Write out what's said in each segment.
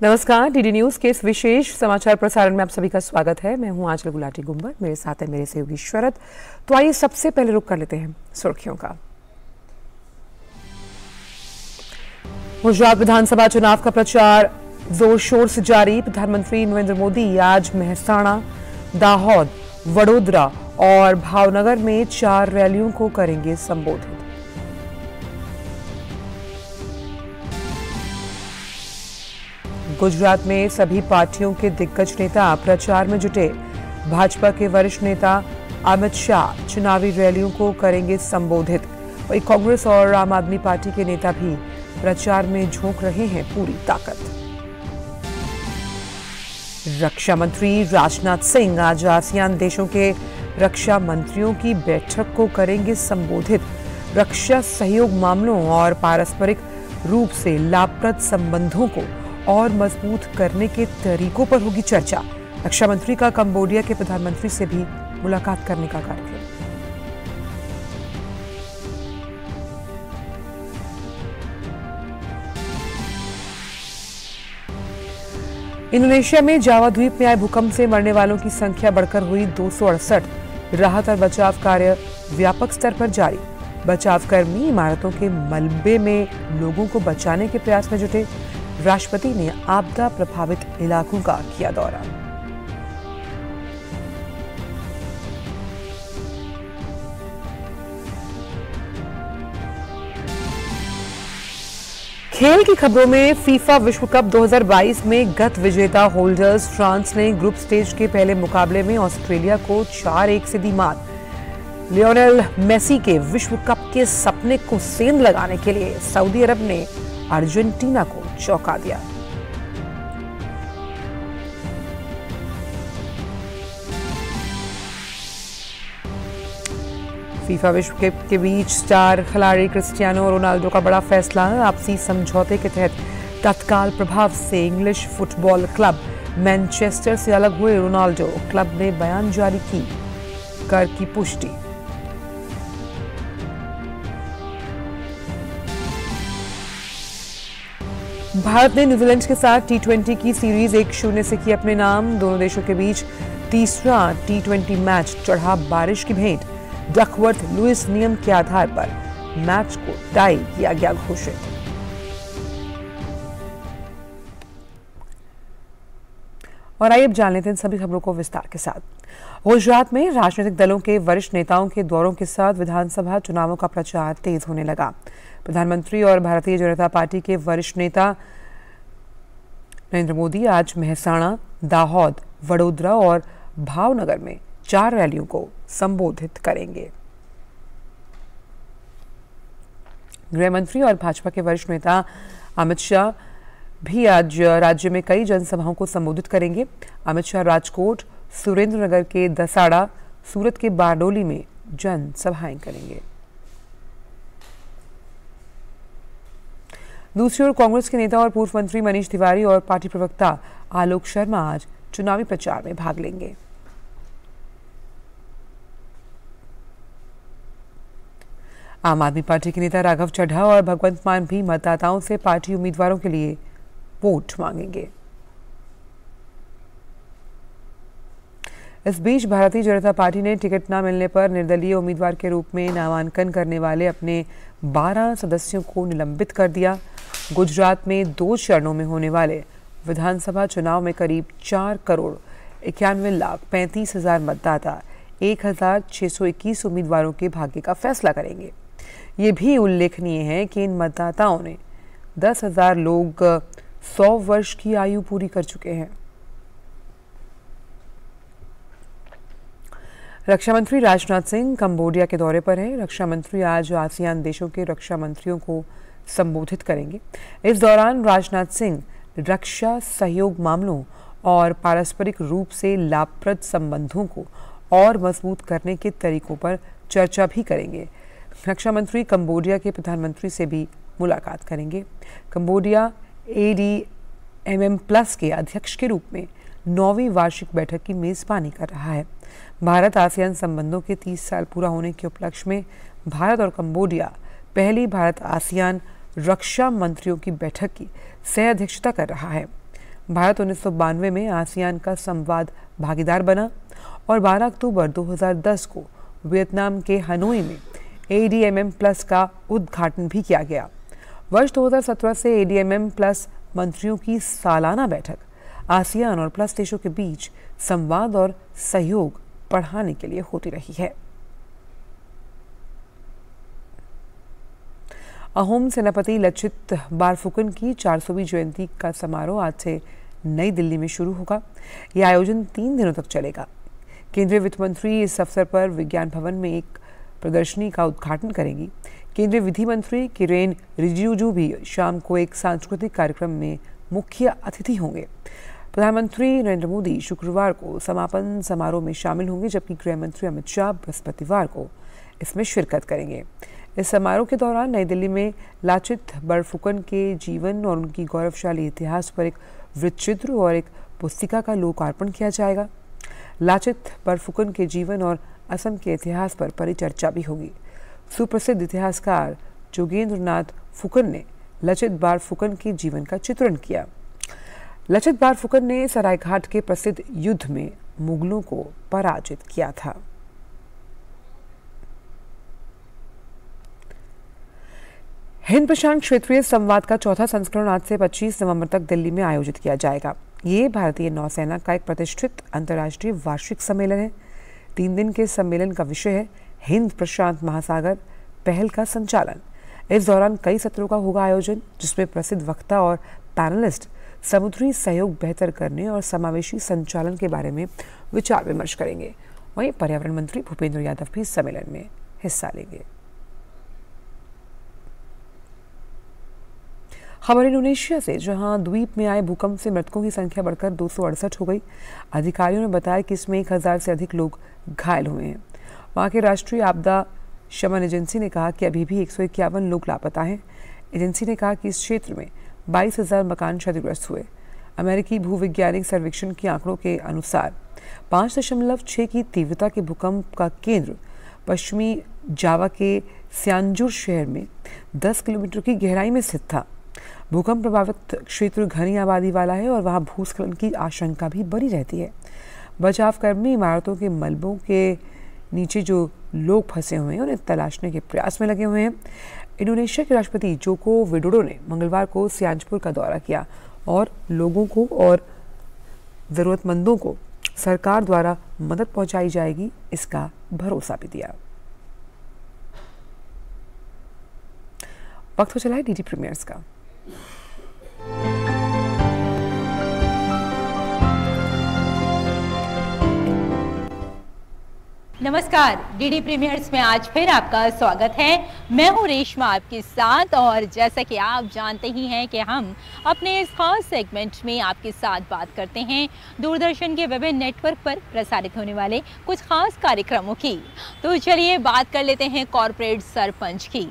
नमस्कार, DD news के इस विशेष समाचार प्रसारण में आप सभी का स्वागत है। मैं हूं आंचल गुलाटी गुंबर, मेरे साथ है मेरे सहयोगी शरद। तो आइए सबसे पहले रुक कर लेते हैं सुर्खियों का। गुजरात विधानसभा चुनाव का प्रचार जोर शोर से जारी। प्रधानमंत्री नरेंद्र मोदी आज मेहसाणा, दाहोद, वडोदरा और भावनगर में 4 रैलियों को करेंगे संबोधित। गुजरात में सभी पार्टियों के दिग्गज नेता प्रचार में जुटे। भाजपा के वरिष्ठ नेता अमित शाह चुनावी रैलियों को करेंगे संबोधित। वहीं कांग्रेस और आम आदमी पार्टी के नेता भी प्रचार में झोंक रहे हैं पूरी ताकत। रक्षा मंत्री राजनाथ सिंह आज आसियान देशों के रक्षा मंत्रियों की बैठक को करेंगे संबोधित। रक्षा सहयोग मामलों और पारस्परिक रूप से लाभप्रद संबंधों को और मजबूत करने के तरीकों पर होगी चर्चा। रक्षा मंत्री का कंबोडिया के प्रधानमंत्री से भी मुलाकात करने का कार्यक्रम। इंडोनेशिया में जावा द्वीप में आए भूकंप से मरने वालों की संख्या बढ़कर हुई 268। राहत और बचाव कार्य व्यापक स्तर पर जारी। बचावकर्मी इमारतों के मलबे में लोगों को बचाने के प्रयास में जुटे। राष्ट्रपति ने आपदा प्रभावित इलाकों का किया दौरा। खेल की खबरों में फीफा विश्व कप 2022 में गत विजेता होल्डर्स फ्रांस ने ग्रुप स्टेज के पहले मुकाबले में ऑस्ट्रेलिया को 4-1 से दी मात। लियोनेल मेसी के विश्व कप के सपने को सेंध लगाने के लिए सऊदी अरब ने अर्जेंटीना को चौंका दिया। फीफा विश्व कप के बीच स्टार खिलाड़ी क्रिस्टियानो रोनाल्डो का बड़ा फैसला। आपसी समझौते के तहत तत्काल प्रभाव से इंग्लिश फुटबॉल क्लब मैनचेस्टर से अलग हुए रोनाल्डो। क्लब ने बयान जारी की पुष्टि। भारत ने न्यूजीलैंड के साथ टी20 की सीरीज 1-0 से की अपने नाम। दोनों देशों के बीच तीसरा टी20 मैच चढ़ा बारिश की भेंट। डकवर्थ लुइस नियम के आधार पर मैच को टाई किया गया घोषित। और आइए अब जान लेते हैं सभी खबरों को विस्तार के साथ। गुजरात में राजनीतिक दलों के वरिष्ठ नेताओं के दौरों के साथ विधानसभा चुनावों का प्रचार तेज होने लगा। प्रधानमंत्री और भारतीय जनता पार्टी के वरिष्ठ नेता नरेंद्र मोदी आज मेहसाणा, दाहोद, वडोदरा और भावनगर में 4 रैलियों को संबोधित करेंगे। गृह मंत्री और भाजपा के वरिष्ठ नेता अमित शाह भी आज राज्य में कई जनसभाओं को संबोधित करेंगे। अमित शाह राजकोट, सुरेंद्रनगर के दसाड़ा, सूरत के बारडोली में जनसभाएं करेंगे। दूसरी ओर कांग्रेस के नेता और पूर्व मंत्री मनीष तिवारी और पार्टी प्रवक्ता आलोक शर्मा आज चुनावी प्रचार में भाग लेंगे। आम आदमी पार्टी के नेता राघव चड्ढा और भगवंत मान भी मतदाताओं से पार्टी उम्मीदवारों के लिए वोट मांगेंगे। इस बीच भारतीय जनता पार्टी ने टिकट न मिलने पर निर्दलीय उम्मीदवार के रूप में नामांकन करने वाले अपने 12 सदस्यों को निलंबित कर दिया। गुजरात में 2 चरणों में होने वाले विधानसभा चुनाव में करीब 4,91,35,000 मतदाता 1,621 उम्मीदवारों के भाग्य का फैसला करेंगे। ये भी उल्लेखनीय है कि इन मतदाताओं ने 10,000 लोग 100 वर्ष की आयु पूरी कर चुके हैं। रक्षा मंत्री राजनाथ सिंह कंबोडिया के दौरे पर हैं। रक्षा मंत्री आज आसियान देशों के रक्षा मंत्रियों को संबोधित करेंगे। इस दौरान राजनाथ सिंह रक्षा सहयोग मामलों और पारस्परिक रूप से लाभप्रद संबंधों को और मजबूत करने के तरीकों पर चर्चा भी करेंगे। रक्षा मंत्री कंबोडिया के प्रधानमंत्री से भी मुलाकात करेंगे। कंबोडिया ADMM+ के अध्यक्ष के रूप में 9वीं वार्षिक बैठक की मेजबानी कर रहा है। भारत आसियान संबंधों के 30 साल पूरा होने के उपलक्ष्य में भारत और कंबोडिया पहली भारत आसियान रक्षा मंत्रियों की बैठक की सह अध्यक्षता कर रहा है। भारत 1992 में आसियान का संवाद भागीदार बना और 12 अक्टूबर 2010 को वियतनाम के हनोई में ADMM+ का उद्घाटन भी किया गया। वर्ष 2017 से ADMM+ मंत्रियों की सालाना बैठक आसियान और प्लस देशों के बीच संवाद और सहयोग बढ़ाने के लिए होती रही है। अहोम सेनापति लचित बारफुकन की 400वीं जयंती का समारोह आज से नई दिल्ली में शुरू होगा। यह आयोजन 3 दिनों तक चलेगा। केंद्रीय वित्त मंत्री इस अवसर पर विज्ञान भवन में एक प्रदर्शनी का उद्घाटन करेंगी। केंद्रीय विधि मंत्री किरेन रिजिजू भी शाम को एक सांस्कृतिक कार्यक्रम में मुख्य अतिथि होंगे। प्रधानमंत्री नरेंद्र मोदी शुक्रवार को समापन समारोह में शामिल होंगे, जबकि गृह मंत्री अमित शाह बृहस्पतिवार को इसमें शिरकत करेंगे। इस समारोह के दौरान नई दिल्ली में लाचित बरफुकन के जीवन और उनकी गौरवशाली इतिहास पर एक वृत्तचित्र और एक पुस्तिका का लोकार्पण किया जाएगा। लाचित बरफुकन के जीवन और असम के इतिहास पर परिचर्चा भी होगी। सुप्रसिद्ध इतिहासकार जोगेंद्र नाथ फुकन ने लचित बारफुकन के जीवन का चित्रण किया। लचित बारफुकन ने सरायघाट के प्रसिद्ध युद्ध में मुगलों को पराजित किया था। हिंद प्रशांत क्षेत्रीय संवाद का चौथा संस्करण आज से 25 नवंबर तक दिल्ली में आयोजित किया जाएगा। ये भारतीय नौसेना का एक प्रतिष्ठित अंतर्राष्ट्रीय वार्षिक सम्मेलन है। 3 दिन के सम्मेलन का विषय है हिंद प्रशांत महासागर पहल का संचालन। इस दौरान कई सत्रों का होगा आयोजन, जिसमें प्रसिद्ध वक्ता और पैनलिस्ट समुद्री सहयोग बेहतर करने और समावेशी संचालन के बारे में विचार विमर्श करेंगे। वहीं पर्यावरण मंत्री भूपेंद्र यादव भी सम्मेलन में हिस्सा लेंगे। खबर इंडोनेशिया से, जहां द्वीप में आए भूकंप से मृतकों की संख्या बढ़कर 268 हो गई। अधिकारियों ने बताया कि इसमें 1000 से अधिक लोग घायल हुए हैं। वहां के राष्ट्रीय आपदा शमन एजेंसी ने कहा कि अभी भी 151 लोग लापता हैं। एजेंसी ने कहा कि इस क्षेत्र में 22,000 मकान क्षतिग्रस्त हुए। अमेरिकी भूवैज्ञानिक सर्वेक्षण के आंकड़ों के अनुसार 5.6 की तीव्रता के भूकंप का केंद्र पश्चिमी जावा के सियानजुर शहर में 10 किलोमीटर की गहराई में स्थित था। भूकंप प्रभावित क्षेत्र घनी आबादी वाला है और वहां भूस्खलन की आशंका भी बनी रहती है। बचाव कर्मी इमारतों के मलबों के नीचे जो लोग फंसे हुए हैं उन्हें तलाशने के प्रयास में लगे हुए हैं। इंडोनेशिया के राष्ट्रपति जोको विडोडो ने मंगलवार को सियानजपुर का दौरा किया और लोगों को और जरूरतमंदों को सरकार द्वारा मदद पहुंचाई जाएगी, इसका भरोसा भी दिया। वक्त हो चला है डीडी प्रीमियर्स का। नमस्कार, डीडी प्रीमियर्स में आज फिर आपका स्वागत है। मैं हूं रेशमा आपके साथ, और जैसा कि आप जानते ही हैं कि हम अपने इस खास सेगमेंट में आपके साथ बात करते हैं दूरदर्शन के विभिन्न नेटवर्क पर प्रसारित होने वाले कुछ खास कार्यक्रमों की। तो चलिए बात कर लेते हैं कॉर्पोरेट सरपंच की।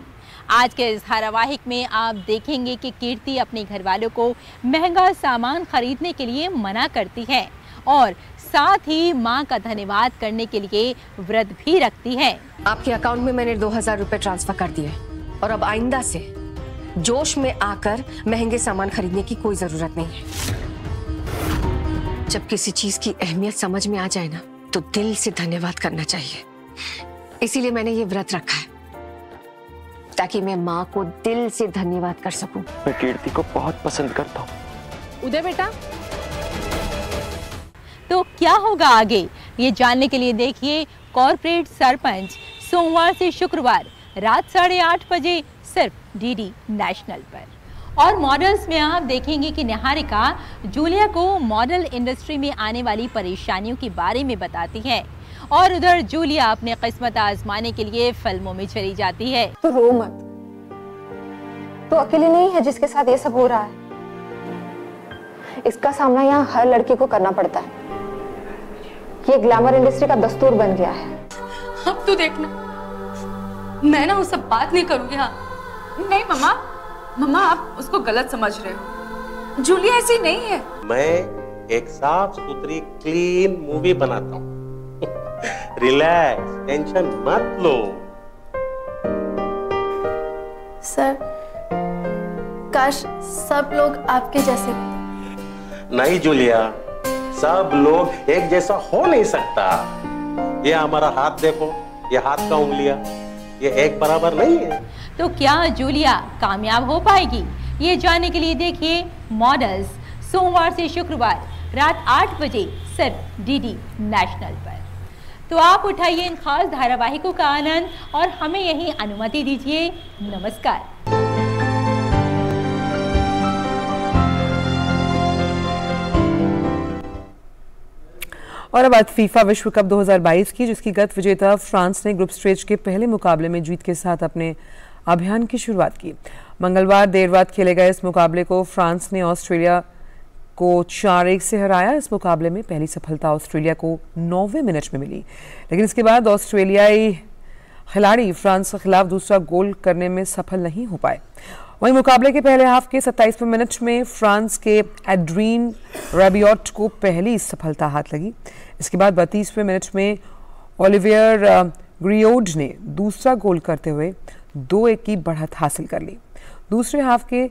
आज के इस धारावाहिक में आप देखेंगे कि कीर्ति अपने घर वालों को महंगा सामान खरीदने के लिए मना करती है और साथ ही मां का धन्यवाद करने के लिए व्रत भी रखती है। आपके अकाउंट में मैंने 2000 रुपए ट्रांसफर कर दिए और अब आइंदा से जोश में आकर महंगे सामान खरीदने की कोई जरूरत नहीं है। जब किसी चीज की अहमियत समझ में आ जाए ना, तो दिल से धन्यवाद करना चाहिए। इसीलिए मैंने ये व्रत रखा है, ताकि मैं माँ को दिल से धन्यवाद कर सकूं। मैं कीर्ति को बहुत पसंद करता हूँ। उदय बेटा, तो क्या होगा आगे, ये जानने के लिए देखिए कॉर्पोरेट सरपंच सोमवार से शुक्रवार रात 8:30 बजे सिर्फ डीडी नेशनल पर। और मॉडल्स में आप देखेंगे कि निहारिका जूलिया को मॉडल इंडस्ट्री में आने वाली परेशानियों के बारे में बताती है, और उधर जूलिया अपने किस्मत आजमाने के लिए फिल्मों में चली जाती है। तो रो मत, तो अकेली नहीं है जिसके साथ ये सब हो रहा है। इसका सामना यहाँ हर लड़की को करना पड़ता है। ये ग्लैमर इंडस्ट्री का दस्तूर बन गया है। अब तो देखना, मैं ना उससे बात नहीं करूंगी। हाँ नहीं मम्मा, मम्मा आप उसको गलत समझ रहे हो। जूलिया ऐसी नहीं है। मैं एक साफ सुथरी क्लीन मूवी बनाता हूँ। रिलैक्स, टेंशन मत लो। सर, काश सब लोग आपके जैसे। नहीं जूलिया, सब लोग एक जैसा हो नहीं सकता। ये हमारा हाथ देखो, ये हाथ का उंगलियां, ये एक बराबर नहीं है। तो क्या जूलिया कामयाब हो पाएगी? ये जानने के लिए देखिए मॉडल्स सोमवार से शुक्रवार रात 8 बजे सिर्फ डीडी नेशनल पर। तो आप उठाइए इन खास धारावाहिकों का आनंद और हमें यही अनुमति दीजिए। नमस्कार। और अब बात फीफा विश्व कप 2022 की, जिसकी गत विजेता फ्रांस ने ग्रुप स्टेज के पहले मुकाबले में जीत के साथ अपने अभियान की शुरुआत की। मंगलवार देर रात खेले गए इस मुकाबले को फ्रांस ने ऑस्ट्रेलिया को 4-1 से हराया। इस मुकाबले में पहली सफलता ऑस्ट्रेलिया को 9वें मिनट में मिली, लेकिन इसके बाद ऑस्ट्रेलियाई खिलाड़ी फ्रांस के खिलाफ दूसरा गोल करने में सफल नहीं हो पाए। वहीं मुकाबले के पहले हाफ के 27वें मिनट में फ्रांस के एड्रीन रैबियोट को पहली सफलता हाथ लगी। इसके बाद 32वें मिनट में ओलिवियर ग्रियोड ने दूसरा गोल करते हुए 2-1 की बढ़त हासिल कर ली। दूसरे हाफ के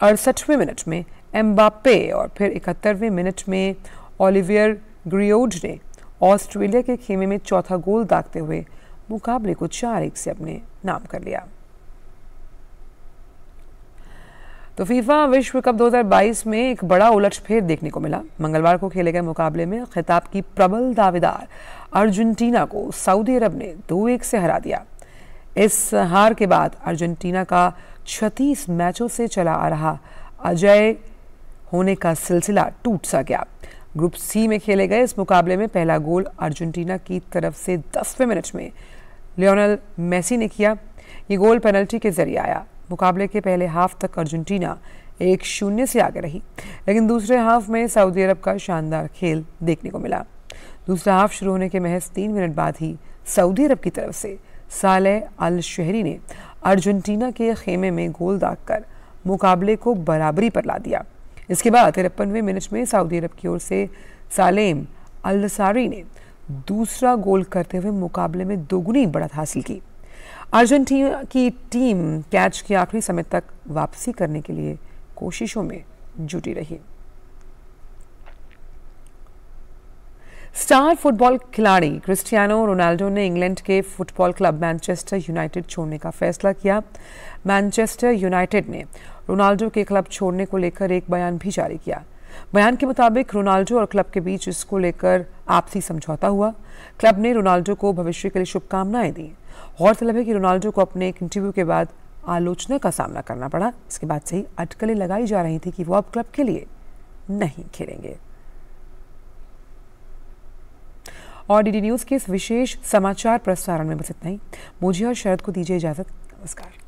68वें मिनट में एम्बाप्पे और फिर 71वें मिनट में ओलिवियर ग्रियोड ने ऑस्ट्रेलिया के खेमे में चौथा गोल दागते हुए मुकाबले को 4-1 से अपने नाम कर लिया। तो फीफा विश्व कप 2022 में एक बड़ा उलटफेर देखने को मिला। मंगलवार को खेले गए मुकाबले में खिताब की प्रबल दावेदार अर्जेंटीना को सऊदी अरब ने 2-1 से हरा दिया। इस हार के बाद अर्जेंटीना का 36 मैचों से चला आ रहा अजय होने का सिलसिला टूट सा गया। ग्रुप सी में खेले गए इस मुकाबले में पहला गोल अर्जेंटीना की तरफ से 10वें मिनट में लियोनेल मेसी ने किया। ये गोल पेनल्टी के जरिए आया। मुकाबले के पहले हाफ तक अर्जेंटीना 1-0 से आगे रही, लेकिन दूसरे हाफ में सऊदी अरब का शानदार खेल देखने को मिला। दूसरा हाफ शुरू होने के महज 3 मिनट बाद ही सऊदी अरब की तरफ से सालेह अल शहरी ने अर्जेंटीना के खेमे में गोल दागकर मुकाबले को बराबरी पर ला दिया। इसके बाद 53वें मिनट में सऊदी अरब की ओर से सालेम अल सारी ने दूसरा गोल करते हुए मुकाबले में दोगुनी बढ़त हासिल की। अर्जेंटीना की टीम कैच के आखिरी समय तक वापसी करने के लिए कोशिशों में जुटी रही। स्टार फुटबॉल खिलाड़ी क्रिस्टियानो रोनाल्डो ने इंग्लैंड के फुटबॉल क्लब मैनचेस्टर यूनाइटेड छोड़ने का फैसला किया। मैनचेस्टर यूनाइटेड ने रोनाल्डो के क्लब छोड़ने को लेकर एक बयान भी जारी किया। बयान के मुताबिक रोनाल्डो और क्लब के बीच इसको लेकर आपसी समझौता हुआ। क्लब ने रोनाल्डो को भविष्य के लिए शुभकामनाएं दी। गौरतलब है कि रोनाल्डो को अपने एक इंटरव्यू के बाद आलोचना का सामना करना पड़ा। इसके बाद से ही अटकलें लगाई जा रही थी कि वो अब क्लब के लिए नहीं खेलेंगे। और डीडी न्यूज़ के इस विशेष समाचार प्रसारण में बस इतना ही। मुझे और शरद को दीजिए इजाजत। नमस्कार।